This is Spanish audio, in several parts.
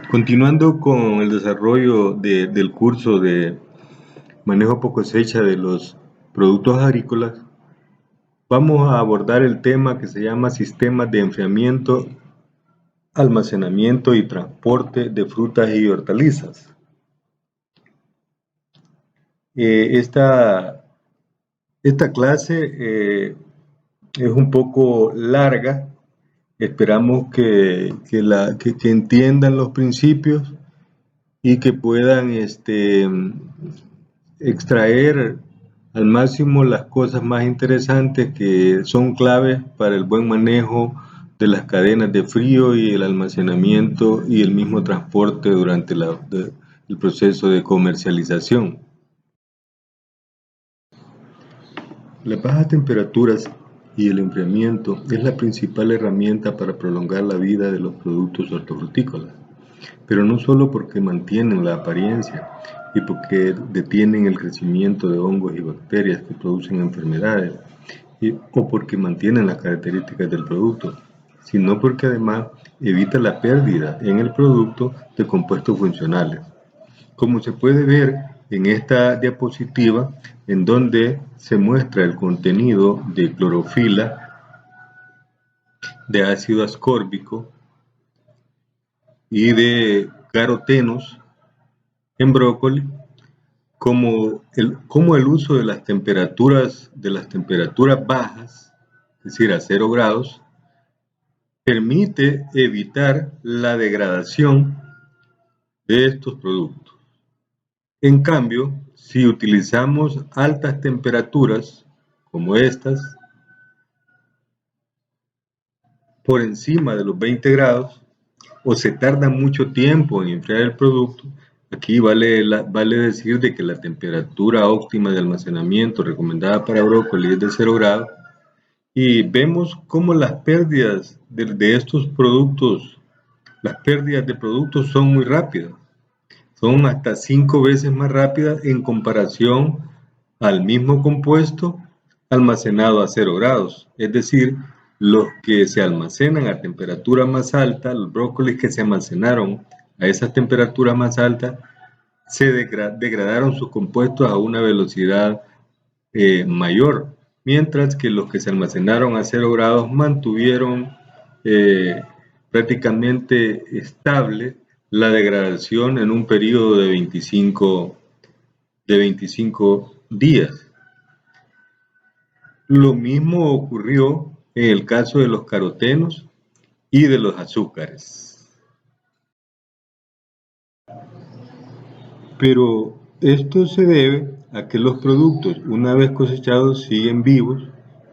Continuando con el desarrollo del curso de manejo por cosecha de los productos agrícolas, vamos a abordar el tema que se llama sistemas de enfriamiento, almacenamiento y transporte de frutas y hortalizas. Esta clase es un poco larga. Esperamos que entiendan los principios y que puedan extraer al máximo las cosas más interesantes que son claves para el buen manejo de las cadenas de frío y el almacenamiento y el mismo transporte durante el proceso de comercialización. Las bajas temperaturas y el enfriamiento es la principal herramienta para prolongar la vida de los productos hortofrutícolas, pero no solo porque mantienen la apariencia y porque detienen el crecimiento de hongos y bacterias que producen enfermedades, o porque mantienen las características del producto, sino porque además evita la pérdida en el producto de compuestos funcionales. Como se puede ver en esta diapositiva, en donde se muestra el contenido de clorofila, de ácido ascórbico y de carotenos en brócoli, como el uso de las temperaturas bajas, es decir, a 0 grados, permite evitar la degradación de estos productos. En cambio, si utilizamos altas temperaturas, como estas, por encima de los 20 grados, o se tarda mucho tiempo en enfriar el producto, aquí vale decir de que la temperatura óptima de almacenamiento recomendada para brócoli es de 0 grados, y vemos cómo las pérdidas de estos productos, las pérdidas de productos son muy rápidas. Son hasta 5 veces más rápidas en comparación al mismo compuesto almacenado a 0 grados. Es decir, los que se almacenan a temperatura más alta, los brócolis que se almacenaron a esas temperaturas más altas, se degradaron sus compuestos a una velocidad mayor, mientras que los que se almacenaron a 0 grados mantuvieron prácticamente estable la degradación en un periodo de 25 días. Lo mismo ocurrió en el caso de los carotenos y de los azúcares. Pero esto se debe a que los productos, una vez cosechados, siguen vivos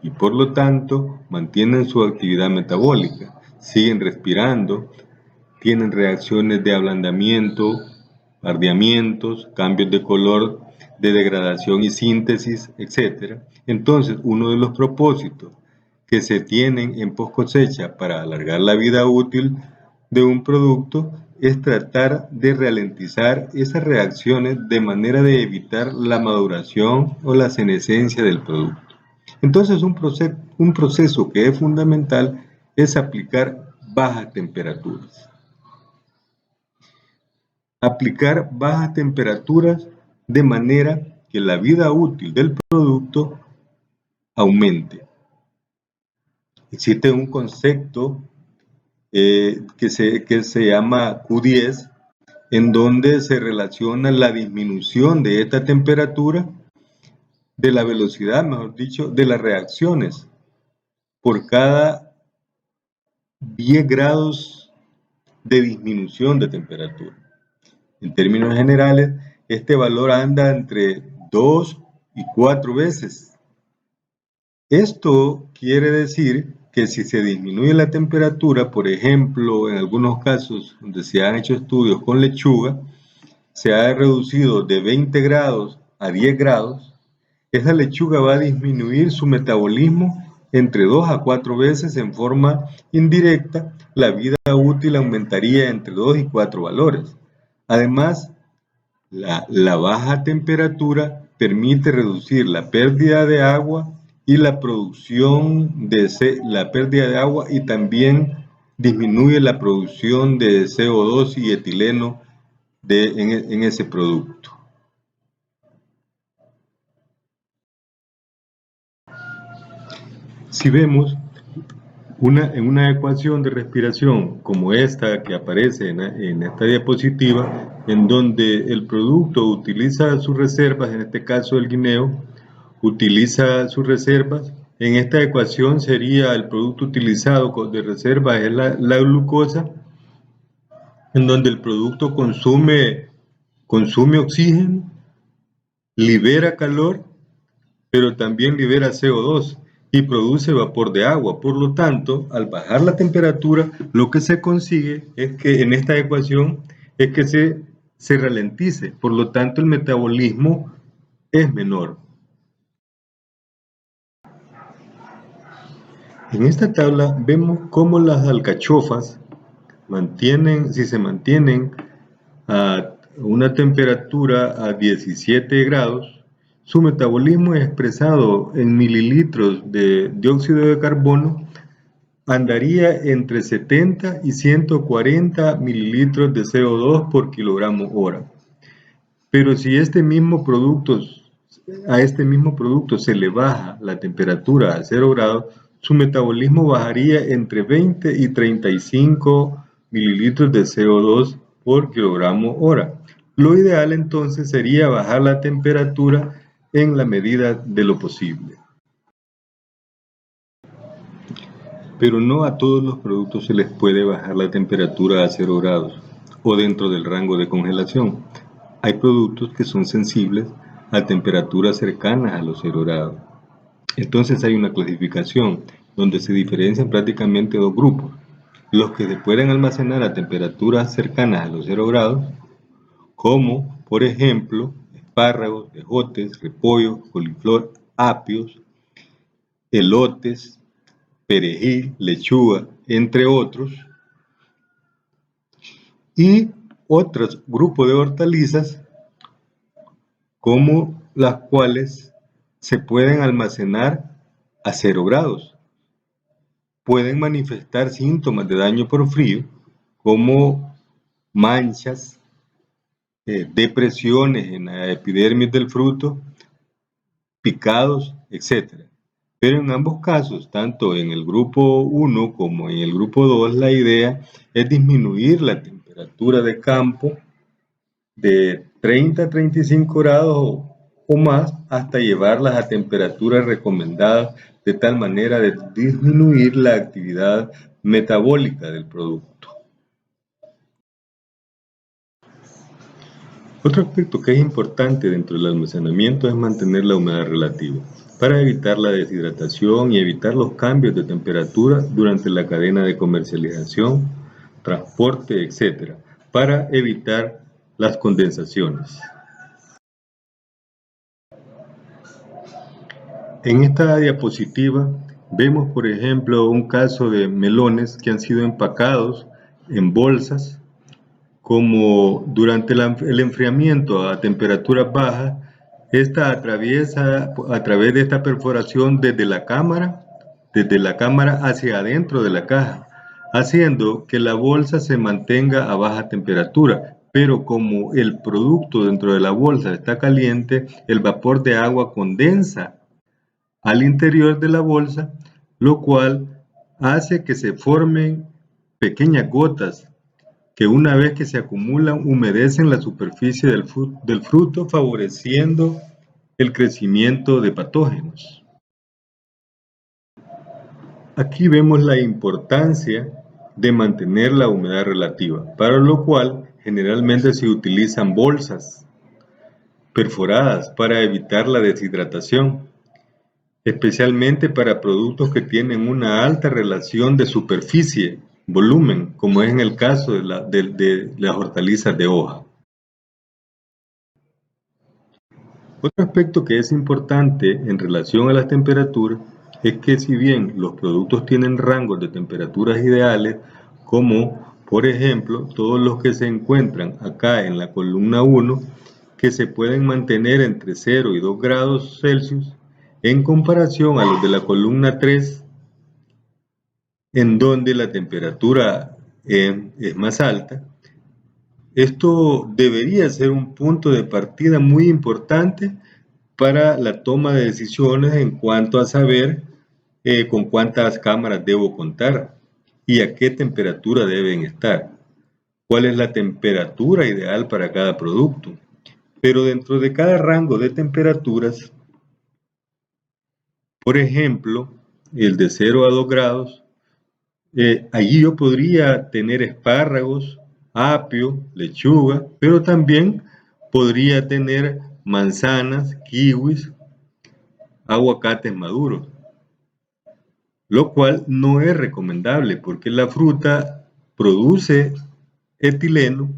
y por lo tanto mantienen su actividad metabólica, siguen respirando, tienen reacciones de ablandamiento, bardeamientos, cambios de color, de degradación y síntesis, etc. Entonces, uno de los propósitos que se tienen en post cosecha para alargar la vida útil de un producto es tratar de ralentizar esas reacciones de manera de evitar la maduración o la senescencia del producto. Entonces, un proceso que es fundamental es aplicar bajas temperaturas. Aplicar bajas temperaturas de manera que la vida útil del producto aumente. Existe un concepto que se llama Q10, en donde se relaciona la disminución de esta temperatura, de la velocidad, mejor dicho, de las reacciones por cada 10 grados de disminución de temperatura. En términos generales, este valor anda entre 2 y 4 veces. Esto quiere decir que si se disminuye la temperatura, por ejemplo, en algunos casos donde se han hecho estudios con lechuga, se ha reducido de 20 grados a 10 grados, esa lechuga va a disminuir su metabolismo entre 2 a 4 veces en forma indirecta. La vida útil aumentaría entre 2 y 4 valores. Además, la baja temperatura permite reducir la pérdida de agua y la producción la pérdida de agua y también disminuye la producción de CO2 y etileno en ese producto. Si vemos en una ecuación de respiración como esta que aparece en esta diapositiva, en donde el producto utiliza sus reservas, en este caso el guineo, utiliza sus reservas, en esta ecuación sería el producto utilizado de reserva es la glucosa, en donde el producto consume oxígeno, libera calor, pero también libera CO2 y produce vapor de agua. Por lo tanto, al bajar la temperatura, lo que se consigue es que en esta ecuación es que se ralentice. Por lo tanto, el metabolismo es menor. En esta tabla vemos cómo las alcachofas si se mantienen a una temperatura a 17 grados, su metabolismo expresado en mililitros de dióxido de carbono andaría entre 70 y 140 mililitros de CO2 por kilogramo hora. Pero si a este mismo producto se le baja la temperatura a 0 grados, su metabolismo bajaría entre 20 y 35 mililitros de CO2 por kilogramo hora. Lo ideal entonces sería bajar la temperatura en la medida de lo posible. Pero no a todos los productos se les puede bajar la temperatura a 0 grados o dentro del rango de congelación. Hay productos que son sensibles a temperaturas cercanas a los 0 grados. Entonces hay una clasificación donde se diferencian prácticamente dos grupos. Los que se pueden almacenar a temperaturas cercanas a los 0 grados, como por ejemplo espárragos, ejotes, repollo, coliflor, apios, elotes, perejil, lechuga, entre otros, y otros grupos de hortalizas como las cuales se pueden almacenar a 0 grados. Pueden manifestar síntomas de daño por frío como manchas, depresiones en la epidermis del fruto, picados, etc. Pero en ambos casos, tanto en el grupo 1 como en el grupo 2, la idea es disminuir la temperatura de campo de 30 a 35 grados o más hasta llevarlas a temperaturas recomendadas de tal manera de disminuir la actividad metabólica del producto. Otro aspecto que es importante dentro del almacenamiento es mantener la humedad relativa para evitar la deshidratación y evitar los cambios de temperatura durante la cadena de comercialización, transporte, etc., para evitar las condensaciones. En esta diapositiva vemos, por ejemplo, un caso de melones que han sido empacados en bolsas, como durante el enfriamiento a temperaturas bajas, esta atraviesa a través de esta perforación desde la cámara hacia adentro de la caja, haciendo que la bolsa se mantenga a baja temperatura. Pero como el producto dentro de la bolsa está caliente, el vapor de agua condensa al interior de la bolsa, lo cual hace que se formen pequeñas gotas que una vez que se acumulan humedecen la superficie del fruto, favoreciendo el crecimiento de patógenos. Aquí vemos la importancia de mantener la humedad relativa, para lo cual generalmente se utilizan bolsas perforadas para evitar la deshidratación, especialmente para productos que tienen una alta relación de superficie-volumen, como es en el caso de las hortalizas de hoja. Otro aspecto que es importante en relación a las temperaturas es que si bien los productos tienen rangos de temperaturas ideales, como por ejemplo todos los que se encuentran acá en la columna 1, que se pueden mantener entre 0 y 2 grados Celsius, en comparación a los de la columna 3, en donde la temperatura es más alta. Esto debería ser un punto de partida muy importante para la toma de decisiones en cuanto a saber con cuántas cámaras debo contar y a qué temperatura deben estar, cuál es la temperatura ideal para cada producto. Pero dentro de cada rango de temperaturas, por ejemplo, el de 0 a 2 grados, allí yo podría tener espárragos, apio, lechuga, pero también podría tener manzanas, kiwis, aguacates maduros, lo cual no es recomendable porque la fruta produce etileno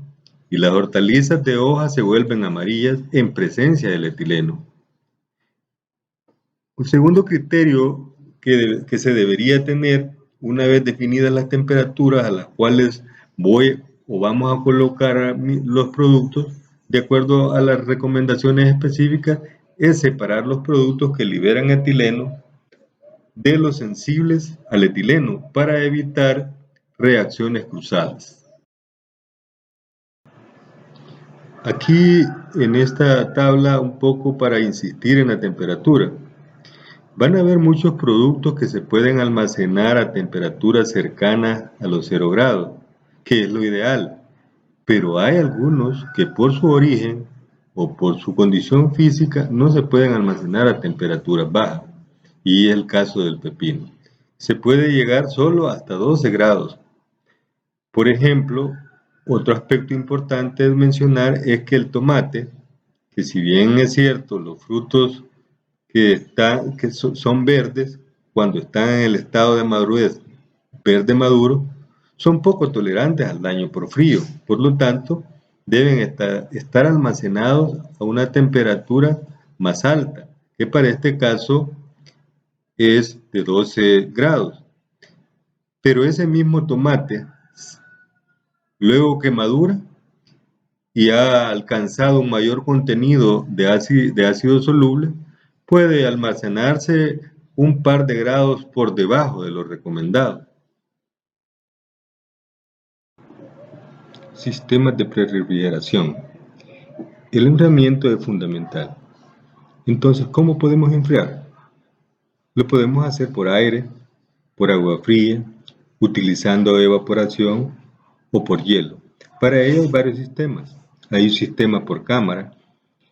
y las hortalizas de hoja se vuelven amarillas en presencia del etileno. Un segundo criterio que se debería tener una vez definidas las temperaturas a las cuales voy o vamos a colocar los productos de acuerdo a las recomendaciones específicas es separar los productos que liberan etileno de los sensibles al etileno para evitar reacciones cruzadas. Aquí en esta tabla un poco para insistir en la temperatura. Van a haber muchos productos que se pueden almacenar a temperaturas cercanas a los 0 grados, que es lo ideal, pero hay algunos que por su origen o por su condición física no se pueden almacenar a temperaturas bajas, y es el caso del pepino. Se puede llegar solo hasta 12 grados. Por ejemplo, otro aspecto importante de mencionar es que el tomate, que si bien es cierto, los frutos que son verdes, cuando están en el estado de madurez verde maduro, son poco tolerantes al daño por frío. Por lo tanto, deben estar almacenados a una temperatura más alta, que para este caso es de 12 grados. Pero ese mismo tomate, luego que madura y ha alcanzado un mayor contenido de ácido soluble, puede almacenarse un par de grados por debajo de lo recomendado. Sistemas de prerrefrigeración. El enfriamiento es fundamental. Entonces, ¿cómo podemos enfriar? Lo podemos hacer por aire, por agua fría, utilizando evaporación o por hielo. Para ello hay varios sistemas. Hay un sistema por cámara,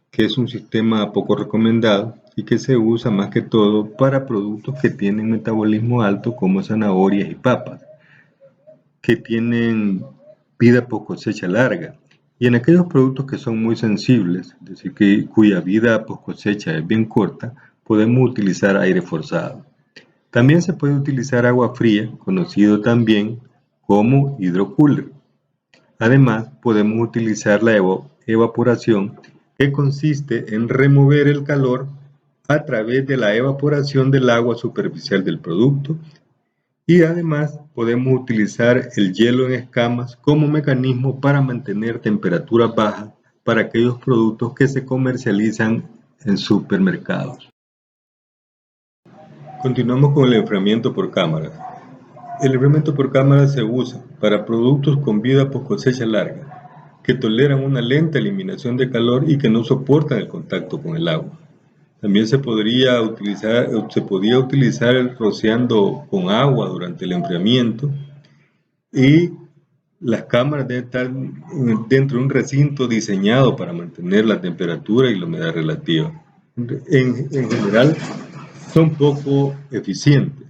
que es un sistema poco recomendado y que se usa más que todo para productos que tienen metabolismo alto como zanahorias y papas, que tienen vida por cosecha larga. Y en aquellos productos que son muy sensibles, es decir, cuya vida por cosecha es bien corta, podemos utilizar aire forzado. También se puede utilizar agua fría, conocido también como hidrocooler. Además, podemos utilizar la evaporación, que consiste en remover el calor a través de la evaporación del agua superficial del producto, y además podemos utilizar el hielo en escamas como mecanismo para mantener temperaturas bajas para aquellos productos que se comercializan en supermercados. Continuamos con el enfriamiento por cámara. El enfriamiento por cámara se usa para productos con vida post cosecha larga, que toleran una lenta eliminación de calor y que no soportan el contacto con el agua. También se podía utilizar el rociando con agua durante el enfriamiento, y las cámaras deben estar dentro de un recinto diseñado para mantener la temperatura y la humedad relativa. En general, son poco eficientes.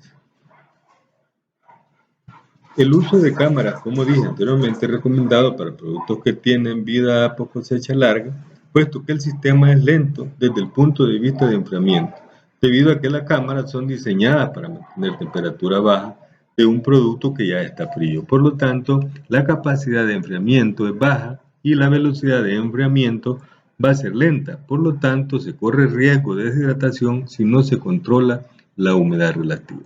El uso de cámaras, como dije anteriormente, es recomendado para productos que tienen vida por cosecha larga, puesto que el sistema es lento desde el punto de vista de enfriamiento, debido a que las cámaras son diseñadas para mantener temperatura baja de un producto que ya está frío. Por lo tanto, la capacidad de enfriamiento es baja y la velocidad de enfriamiento va a ser lenta. Por lo tanto, se corre riesgo de deshidratación si no se controla la humedad relativa.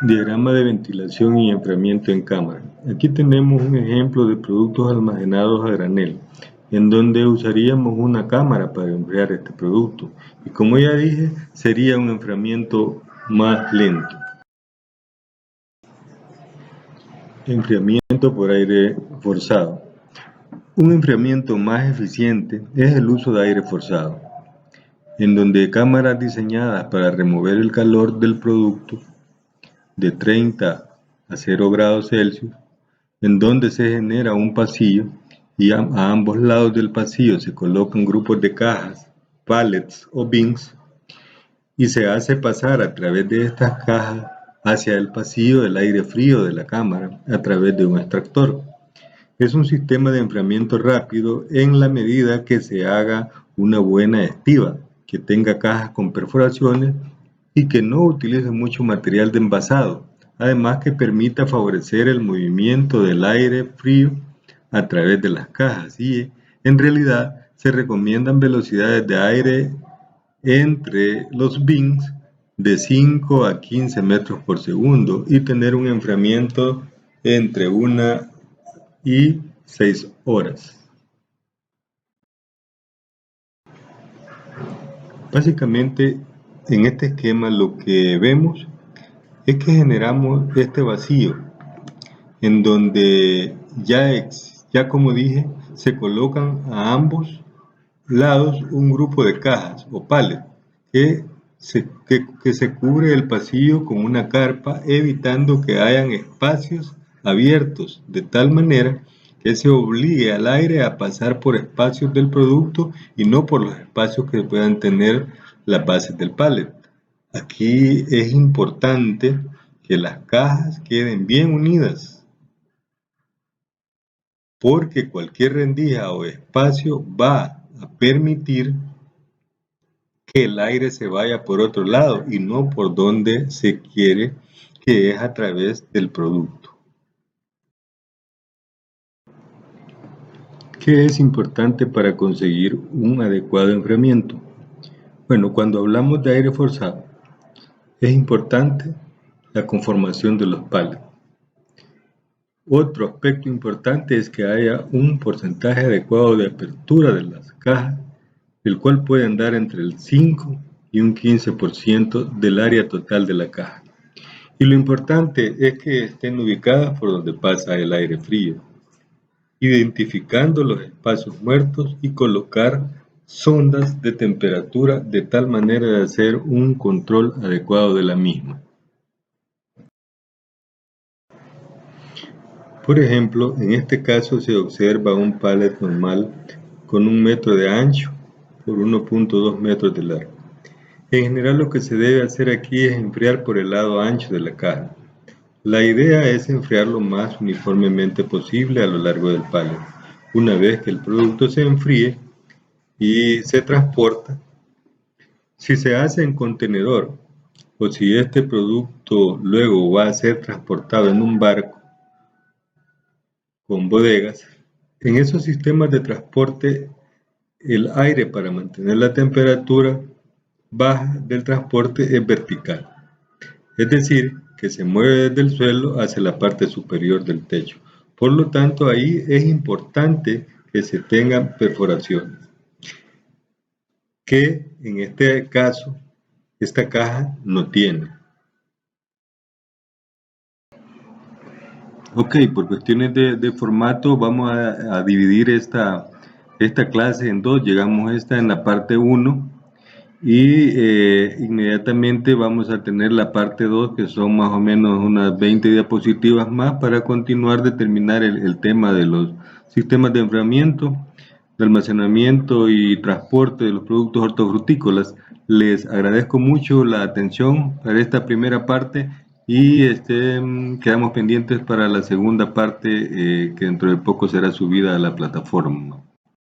Diagrama de ventilación y enfriamiento en cámara. Aquí tenemos un ejemplo de productos almacenados a granel, en donde usaríamos una cámara para enfriar este producto. Y como ya dije, sería un enfriamiento más lento. Enfriamiento por aire forzado. Un enfriamiento más eficiente es el uso de aire forzado, en donde cámaras diseñadas para remover el calor del producto de 30 a 0 grados Celsius, en donde se genera un pasillo y a ambos lados del pasillo se colocan grupos de cajas, pallets o bins, y se hace pasar a través de estas cajas hacia el pasillo del aire frío de la cámara a través de un extractor. Es un sistema de enfriamiento rápido en la medida que se haga una buena estiba, que tenga cajas con perforaciones y que no utilice mucho material de envasado, además que permita favorecer el movimiento del aire frío a través de las cajas y en realidad se recomiendan velocidades de aire entre los bins de 5 a 15 metros por segundo y tener un enfriamiento entre 1 y 6 horas. Básicamente, en este esquema lo que vemos es que generamos este vacío en donde ya como dije, se colocan a ambos lados un grupo de cajas o pallets que se cubre el pasillo con una carpa, evitando que hayan espacios abiertos, de tal manera que se obligue al aire a pasar por espacios del producto y no por los espacios que puedan tener las bases del pallet. Aquí es importante que las cajas queden bien unidas, porque cualquier rendija o espacio va a permitir que el aire se vaya por otro lado y no por donde se quiere, que es a través del producto. ¿Qué es importante para conseguir un adecuado enfriamiento? Bueno, cuando hablamos de aire forzado, es importante la conformación de los pallets. Otro aspecto importante es que haya un porcentaje adecuado de apertura de las cajas, el cual puede andar entre el 5 y un 15% del área total de la caja. Y lo importante es que estén ubicadas por donde pasa el aire frío, identificando los espacios muertos y colocar sondas de temperatura de tal manera de hacer un control adecuado de la misma. Por ejemplo, en este caso se observa un pallet normal con 1 metro de ancho por 1.2 metros de largo. En general lo que se debe hacer aquí es enfriar por el lado ancho de la caja. La idea es enfriar lo más uniformemente posible a lo largo del pallet. Una vez que el producto se enfríe y se transporta, si se hace en contenedor o si este producto luego va a ser transportado en un barco con bodegas, en esos sistemas de transporte el aire para mantener la temperatura baja del transporte es vertical. Es decir, que se mueve desde el suelo hacia la parte superior del techo. Por lo tanto, ahí es importante que se tengan perforaciones, que en este caso, esta caja no tiene. Ok, por cuestiones de formato vamos a dividir esta clase en dos. Llegamos a esta en la parte 1 y inmediatamente vamos a tener la parte 2, que son más o menos unas 20 diapositivas más para continuar de terminar el tema de los sistemas de enfriamiento, de almacenamiento y transporte de los productos hortofrutícolas. Les agradezco mucho la atención para esta primera parte y quedamos pendientes para la segunda parte, que dentro de poco será subida a la plataforma.